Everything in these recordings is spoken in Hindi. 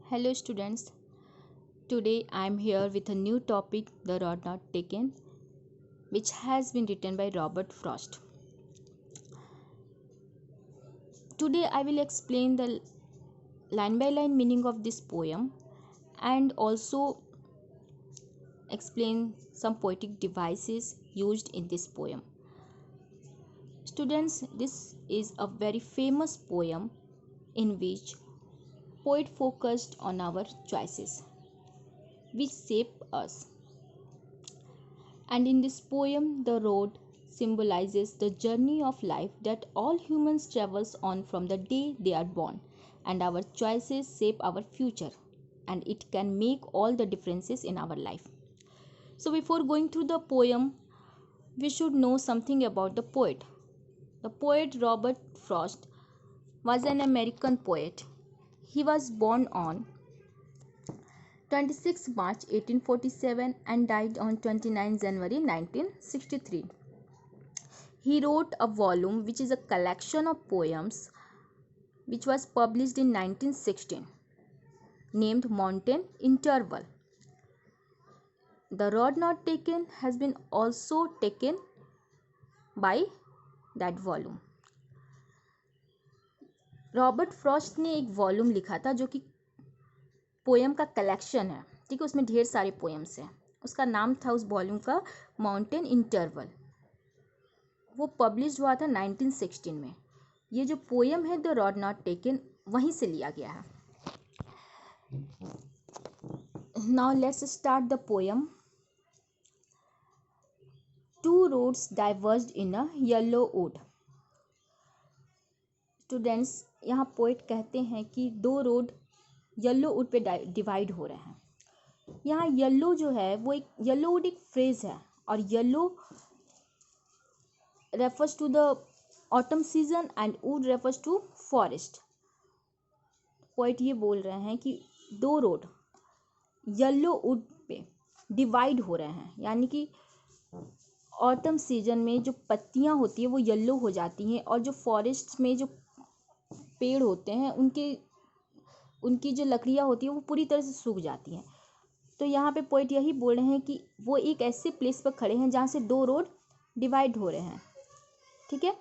Hello students, today I am here with a new topic, The Road Not Taken, which has been written by Robert Frost. Today I will explain the line by line meaning of this poem and also explain some poetic devices used in this poem. Students, this is a very famous poem in which poet focused on our choices which shape us. And in this poem, the road symbolizes the journey of life that all humans travels on from the day they are born, and our choices shape our future, and it can make all the differences in our life. So before going through the poem, we should know something about the poet. The poet Robert Frost was an American poet. He was born on 26 March 1847 and died on 29 January 1963. He wrote a volume which is a collection of poems which was published in 1916 named Mountain Interval. The Road Not Taken has been also taken by that volume. Robert Frost ने एक वॉल्यूम लिखा था जो कि पोएम का कलेक्शन है, ठीक है, उसमें ढेर सारे पोएम्स हैं. उसका नाम था उस वॉल्यूम का माउंटेन इंटरवल. वो पब्लिश हुआ था 1916 में. ये जो पोएम है द रोड नॉट टेकन वहीं से लिया गया है. Now let's start the poem. Two roads diverged in a yellow wood. Students, यहाँ पोएट कहते हैं कि दो रोड येलो वुड पे डिवाइड हो रहे हैं. यहाँ येलो जो है वो एक येलो वुड एक फ्रेज है और yellow refers to the autumn season and wood refers to forest. Poet ये बोल रहे हैं कि दो रोड येलो वुड पे डिवाइड हो रहे हैं, यानी कि ऑटम सीजन में जो पत्तियां होती है वो येलो हो जाती हैं और जो फॉरेस्ट में जो पेड़ होते हैं उनकी जो लकड़ियां होती है वो पूरी तरह से सूख जाती हैं. तो यहाँ पे पोएट यही बोल रहे हैं कि वो एक ऐसे प्लेस पर खड़े हैं जहाँ से दो रोड डिवाइड हो रहे हैं, ठीक है.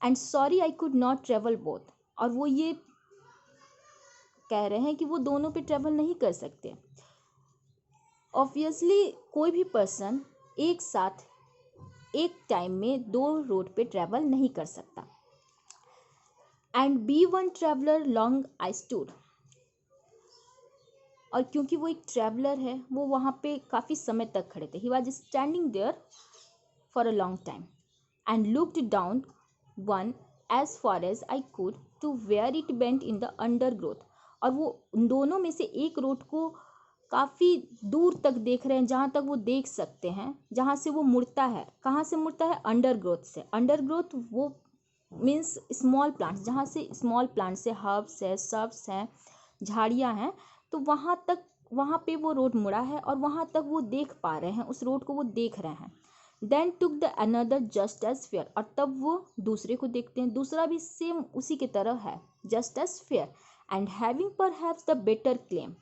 And sorry I could not travel both. और वो ये कह रहे हैं कि वो दोनों पे ट्रेवल नहीं कर सकते. ऑब्वियसली कोई भी पर्सन एक साथ एक टाइम में दो रोड पे ट्रेवल नहीं कर सकता. And be one traveler long I stood. और क्योंकि वो एक ट्रैवलर है वो वहाँ पे काफ़ी समय तक खड़े थे. He was standing there for a long time and looked down one as far as I could to where it bent in the undergrowth. और वो उन दोनों में से एक रोड को काफ़ी दूर तक देख रहे हैं, जहाँ तक वो देख सकते हैं, जहाँ से वो मुड़ता है. कहाँ से मुड़ता है? अंडर ग्रोथ से. अंडर ग्रोथ वो मीन्स स्मॉल प्लांट्स, जहाँ से स्मॉल प्लांट्स है, हर्ब्स है, सर्ब्स हैं, झाड़ियाँ हैं. तो वहाँ पे वो रोड मुड़ा है और वहाँ तक वो देख पा रहे हैं, उस रोड को वो देख रहे हैं. Then took the other just as fair. और तब वो दूसरे को देखते हैं, दूसरा भी सेम उसी की तरह है, just as fair and having perhaps the better claim.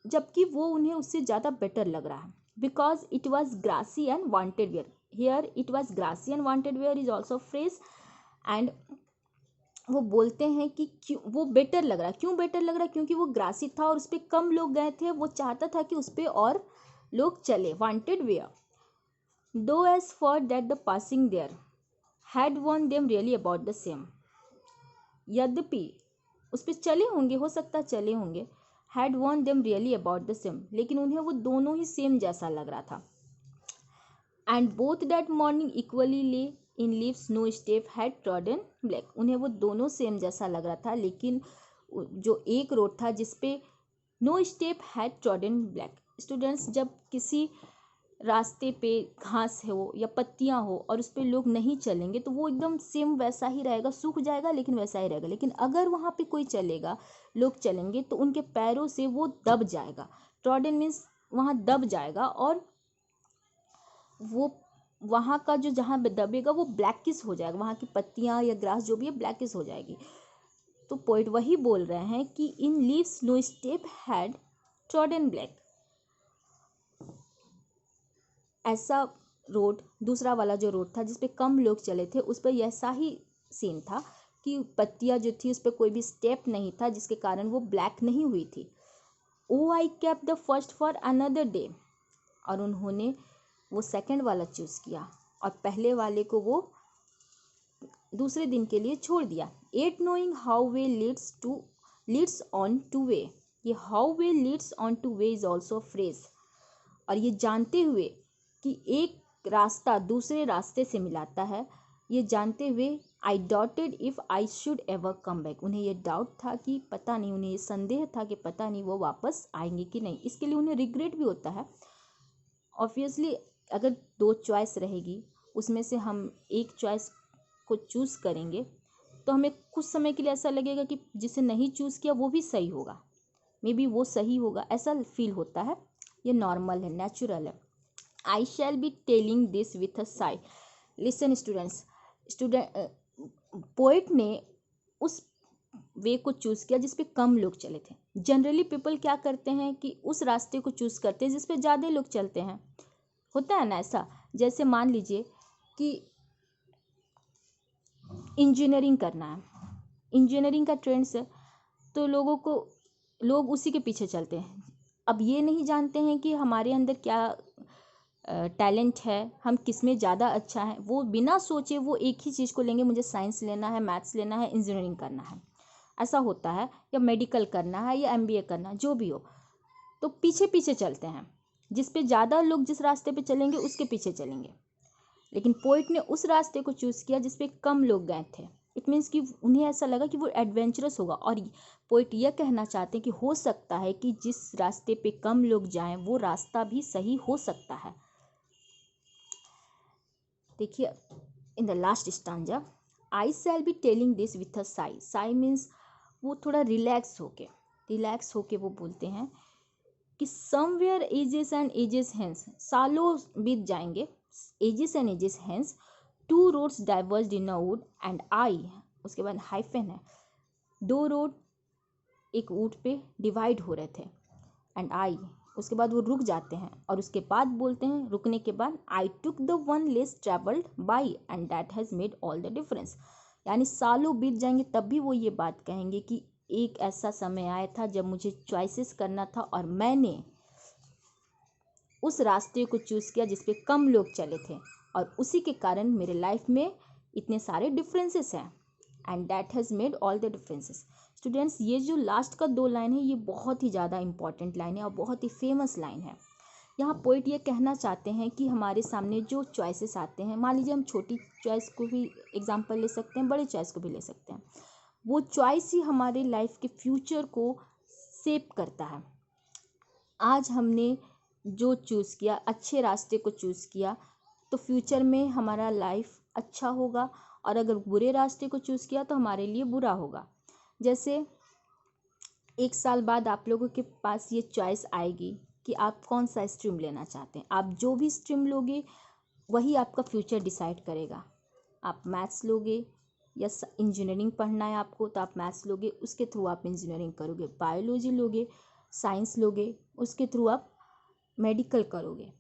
जबकि वो उन्हें उससे ज़्यादा बेटर लग रहा है. Because it was grassy and wanted wear. Here it was grassy and wanted wear is also phrase. And वो बोलते हैं कि क्यों वो बेटर लग रहा है. क्यों बेटर लग रहा है? क्योंकि वो ग्रासी था और उस पर कम लोग गए थे. वो चाहता था कि उस पर और लोग चले. Wanted wear though as for that the passing there had worn them really about the same. यद्यपि उस पर चले होंगे, हो सकता चले होंगे, had worn them really about the same, लेकिन उन्हें वो दोनों ही सेम जैसा लग रहा था. And both that morning equally lay in leaves no step had trodden black. उन्हें वो दोनों सेम जैसा लग रहा था, लेकिन जो एक रोड था जिसपे no step had trodden black. Students, जब किसी रास्ते पे घास हो या पत्तियां हो और उस पर लोग नहीं चलेंगे तो वो एकदम सेम वैसा ही रहेगा, सूख जाएगा लेकिन वैसा ही रहेगा. लेकिन अगर वहाँ पे कोई चलेगा, लोग चलेंगे तो उनके पैरों से वो दब जाएगा. ट्रॉडन मीन्स वहाँ दब जाएगा और वो वहाँ का जो जहाँ दबेगा वो ब्लैकिश हो जाएगा. वहाँ की पत्तियाँ या ग्रास जो भी है ब्लैकिश हो जाएगी. तो पोइट वही बोल रहे हैं कि in leaves no step had trodden black. ऐसा रोड, दूसरा वाला जो रोड था जिसपे कम लोग चले थे, उस पर ऐसा ही सीन था कि पत्तियां जो थी उस पर कोई भी स्टेप नहीं था, जिसके कारण वो ब्लैक नहीं हुई थी। Oh I kept the first for another day, और उन्होंने वो सेकंड वाला चूज किया और पहले वाले को वो दूसरे दिन के लिए छोड़ दिया। Yet knowing how way leads on to way, ये how way leads on to way is also phrase, और ये जानते हुए कि एक रास्ता दूसरे रास्ते से मिलाता है, ये जानते हुए आई doubted if I should ever come back, उन्हें ये डाउट था कि पता नहीं, उन्हें ये संदेह था कि पता नहीं वो वापस आएंगे कि नहीं। इसके लिए उन्हें रिग्रेट भी होता है। ऑब्वियसली अगर दो चॉइस रहेगी, उसमें से हम एक चॉइस को चूज़ करेंगे तो हमें कुछ समय के लिए ऐसा लगेगा कि जिसे नहीं चूज़ किया वो भी सही होगा, मे बी वो सही होगा, ऐसा फील होता है। ये नॉर्मल है, नेचुरल है। I shall be telling this with a sigh. Listen students, poet ने उस वे को चूज़ किया जिस पे कम लोग चले थे। जनरली पीपल क्या करते हैं कि उस रास्ते को चूज़ करते हैं जिस पे ज़्यादा लोग चलते हैं, होता है ना ऐसा। जैसे मान लीजिए कि इंजीनियरिंग करना है, इंजीनियरिंग का ट्रेंड्स है, तो लोग उसी के पीछे चलते हैं। अब ये नहीं जानते हैं कि हमारे अंदर क्या टैलेंट है, हम किस में ज़्यादा अच्छा है। वो बिना सोचे वो एक ही चीज़ को लेंगे, मुझे साइंस लेना है, मैथ्स लेना है, इंजीनियरिंग करना है, ऐसा होता है, या मेडिकल करना है या एमबीए करना है, जो भी हो, तो पीछे पीछे चलते हैं। जिस पे ज़्यादा लोग जिस रास्ते पे चलेंगे उसके पीछे चलेंगे। लेकिन पोइट ने उस रास्ते को चूज़ किया जिस पे कम लोग गए थे। इट मीन्स कि उन्हें ऐसा लगा कि वो एडवेंचरस होगा, और पोइट यह कहना चाहते हैं कि हो सकता है कि जिस रास्ते पे कम लोग जाएं वो रास्ता भी सही हो सकता है। देखिए in the last stanza, I shall be telling this with a sigh. Sigh means वो थोड़ा रिलैक्स होके वो बोलते हैं कि somewhere ages and ages hence, सालों बीत जाएंगे, ages and ages hence, two roads diverged in a wood and I, उसके बाद हाइफन है, दो रोड एक वुड पे डिवाइड हो रहे थे, एंड आई, उसके बाद वो रुक जाते हैं, और उसके बाद बोलते हैं रुकने के बाद, I took the one less travelled by and that has made all the difference. यानी सालों बीत जाएंगे तब भी वो ये बात कहेंगे कि एक ऐसा समय आया था जब मुझे चॉइसेस करना था और मैंने उस रास्ते को चूज़ किया जिस पे कम लोग चले थे, और उसी के कारण मेरे लाइफ में इतने सारे डिफरेंसेस हैं, and that has made all the differences. Students, ये जो लास्ट का 2 लाइन है ये बहुत ही ज़्यादा इंपॉर्टेंट लाइन है और बहुत ही फेमस लाइन है। यहाँ पोइट ये कहना चाहते हैं कि हमारे सामने जो चॉइसेस आते हैं, मान लीजिए हम छोटी चॉइस को भी एग्जांपल ले सकते हैं, बड़े चॉइस को भी ले सकते हैं, वो चॉइस ही हमारे लाइफ के फ्यूचर को शेप करता है। आज हमने जो चूज़ किया, अच्छे रास्ते को चूज़ किया, तो फ्यूचर में हमारा लाइफ अच्छा होगा, और अगर बुरे रास्ते को चूज़ किया तो हमारे लिए बुरा होगा। जैसे 1 साल बाद आप लोगों के पास ये चॉइस आएगी कि आप कौन सा स्ट्रीम लेना चाहते हैं। आप जो भी स्ट्रीम लोगे वही आपका फ्यूचर डिसाइड करेगा। आप मैथ्स लोगे या इंजीनियरिंग पढ़ना है आपको तो आप मैथ्स लोगे, उसके थ्रू आप इंजीनियरिंग करोगे। बायोलॉजी लोगे, साइंस लोगे, उसके थ्रू आप मेडिकल करोगे।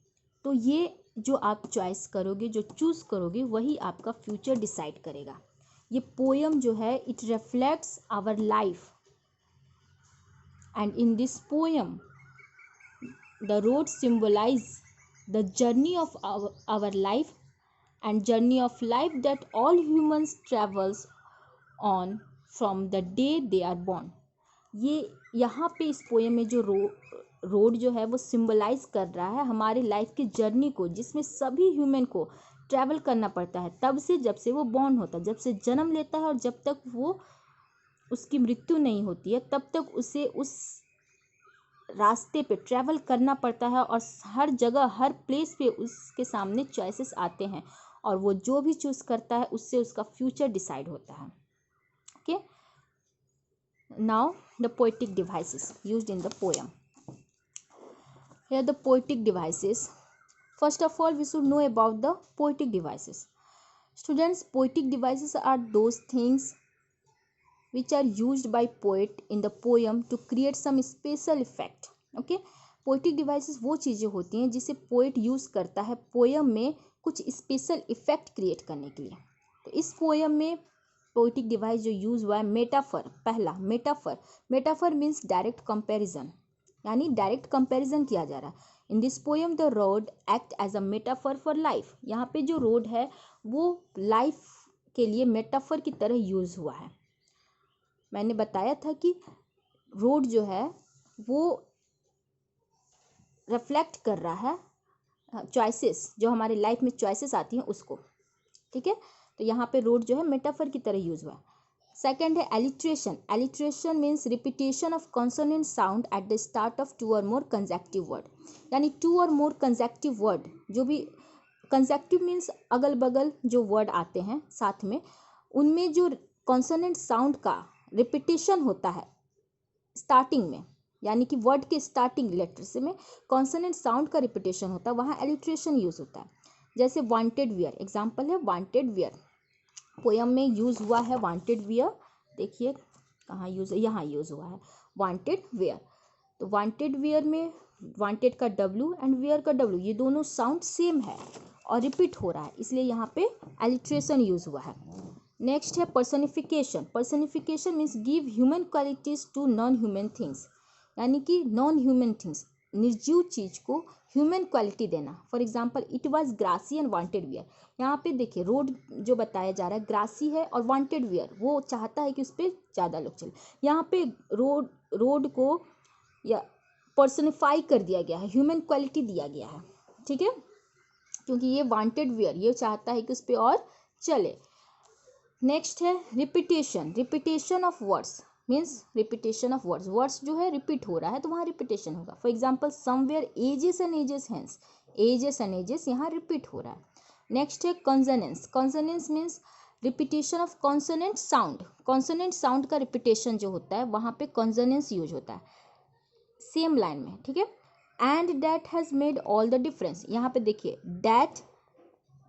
तो ये जो आप चॉइस करोगे, जो चूज़ करोगे, वही आपका फ्यूचर डिसाइड करेगा। ये पोएम जो है it reflects our life, and in this poem the road symbolize the journey of our life and journey of life that all humans travels on from the day they are born. ये यहाँ पे इस पोएम में जो रोड जो है वो सिंबलाइज कर रहा है हमारे लाइफ की जर्नी को, जिसमें सभी ह्यूमन को ट्रैवल करना पड़ता है, तब से जब से वो बॉर्न होता है, जब से जन्म लेता है और जब तक वो उसकी मृत्यु नहीं होती है, तब तक उसे उस रास्ते पे ट्रैवल करना पड़ता है, और हर जगह हर प्लेस पे उसके सामने चॉइसेस आते हैं, और वो जो भी चूज़ करता है उससे उसका फ्यूचर डिसाइड होता है। Okay, now the poetic devices used in the poem. Here the poetic devices. First of all, we should know about the poetic devices. Students, poetic devices are those things which are used by poet in the poem to create some special effect. Okay, poetic devices वो चीज़ें होती हैं जिसे पोएट यूज़ करता है पोएम में कुछ स्पेशल इफेक्ट क्रिएट करने के लिए। तो इस पोएम में पोएटिक डिवाइस जो यूज़ हुआ है मेटाफर, पहला metaphor, metaphor means direct comparison, यानी डायरेक्ट कंपैरिजन किया जा रहा है। In this poem the road act as a metaphor for life, यहाँ पे जो रोड है वो लाइफ के लिए मेटाफर की तरह यूज़ हुआ है। मैंने बताया था कि रोड जो है वो रिफ्लेक्ट कर रहा है चॉइसेस, जो हमारे लाइफ में चॉइसेस आती हैं उसको, ठीक है। तो यहाँ पे रोड जो है मेटाफर की तरह यूज हुआ है। सेकंड है alliteration, alliteration means repetition of consonant sound at the start of 2 और मोर कंसेक्टिव वर्ड, यानी 2 और मोर कंसेक्टिव वर्ड, जो भी कंसेक्टिव मीन्स अगल बगल जो वर्ड आते हैं साथ में, उनमें जो कॉन्सोनेंट साउंड का रिपीटेशन होता है स्टार्टिंग में, यानी कि वर्ड के स्टार्टिंग लेटर से में कॉन्सोनेंट साउंड का रिपीटेशन होता है, वहाँ एलिट्रेशन यूज होता है। जैसे वांटेड वियर, एग्जाम्पल है वांटेड वियर, पोयम में यूज हुआ है वांटेड वियर, देखिए कहाँ यूज, यहाँ यूज हुआ है वांटेड वियर। तो वांटेड वियर में वांटेड का W एंड वियर का W, ये दोनों साउंड सेम है और रिपीट हो रहा है, इसलिए यहाँ पे एलिट्रेशन यूज हुआ है। नेक्स्ट है personification, personification means give human qualities to non human things, यानी कि नॉन ह्यूमन थिंग्स, निर्जीव चीज को ह्यूमन क्वालिटी देना। For example it was grassy and wanted wear, यहाँ पे देखिए रोड जो बताया जा रहा है ग्रासी है और वांटेड वियर, वो चाहता है कि उस पर ज़्यादा लोग चले। यहाँ पे रोड को या पर्सनिफाई कर दिया गया है, ह्यूमन क्वालिटी दिया गया है, ठीक है, क्योंकि ये वांटेड वियर ये चाहता है कि उस पर और चले। नेक्स्ट है repetition, repetition of words means repetition of words, words जो है रिपीट हो रहा है तो वहाँ रिपीटेशन होगा। For example somewhere ages and ages hence, ages and ages यहाँ रिपीट हो रहा है। नेक्स्ट है consonance, consonance means repetition of consonant sound, consonant sound का रिपीटेशन जो होता है वहाँ पे कॉन्सोनेंस यूज होता है सेम लाइन में, ठीक है। And that has made all the difference, यहाँ पे देखिए दैट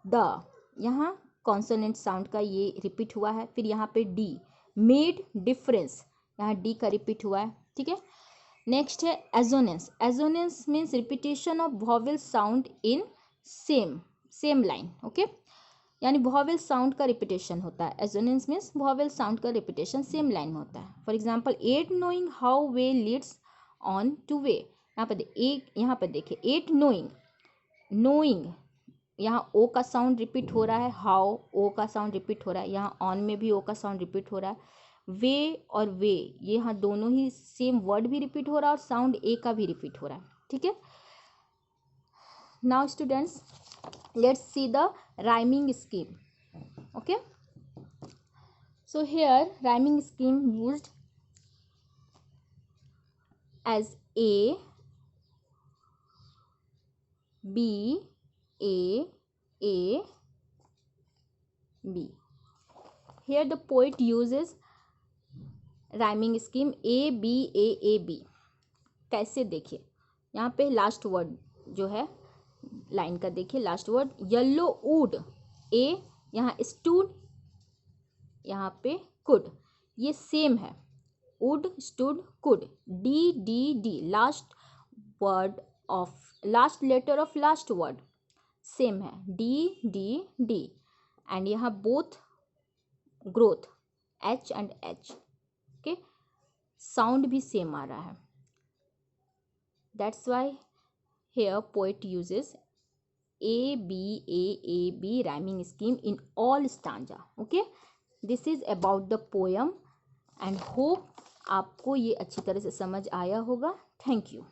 द, यहाँ कॉन्सोनेंट साउंड का ये रिपीट हुआ है, फिर यहाँ पे डी मेड डिफरेंस, यहाँ डी का रिपीट हुआ है, ठीक है। नेक्स्ट है assonance, assonance means repetition of vowel sound in same line, okay, यानी वॉवेल साउंड का रिपीटेशन होता है। एजोनेंस मीन्स वॉवेल साउंड का रिपीटेशन सेम लाइन में होता है। For example at knowing how way leads on to way, यहाँ पर देखिए एट नोइंग, नोइंग यहाँ ओ का साउंड रिपीट हो रहा है, हाउ ओ का साउंड रिपीट हो रहा है, यहाँ ऑन में भी ओ का साउंड रिपीट हो रहा है, वे और वे ये यहाँ दोनों ही सेम वर्ड भी रिपीट हो रहा है और साउंड ए का भी रिपीट हो रहा है, ठीक है। Now students let's see the rhyming scheme, okay. So here rhyming scheme used as A, B, A, B. Here the poet uses rhyming scheme A, B, A, B. कैसे देखिए, यहाँ पे लास्ट वर्ड जो है लाइन का देखिए, लास्ट वर्ड येलो वुड, ए यहाँ स्टूड, यहाँ पे कुड, ये सेम है, wood stood could, D D D last word of last letter of last word same है, डी डी डी, एंड यहाँ both growth H and H, okay, sound भी सेम आ रहा है। That's why here poet uses A B rhyming scheme in all stanza, okay. This is about the poem and hope आपको ये अच्छी तरह से समझ आया होगा। Thank you.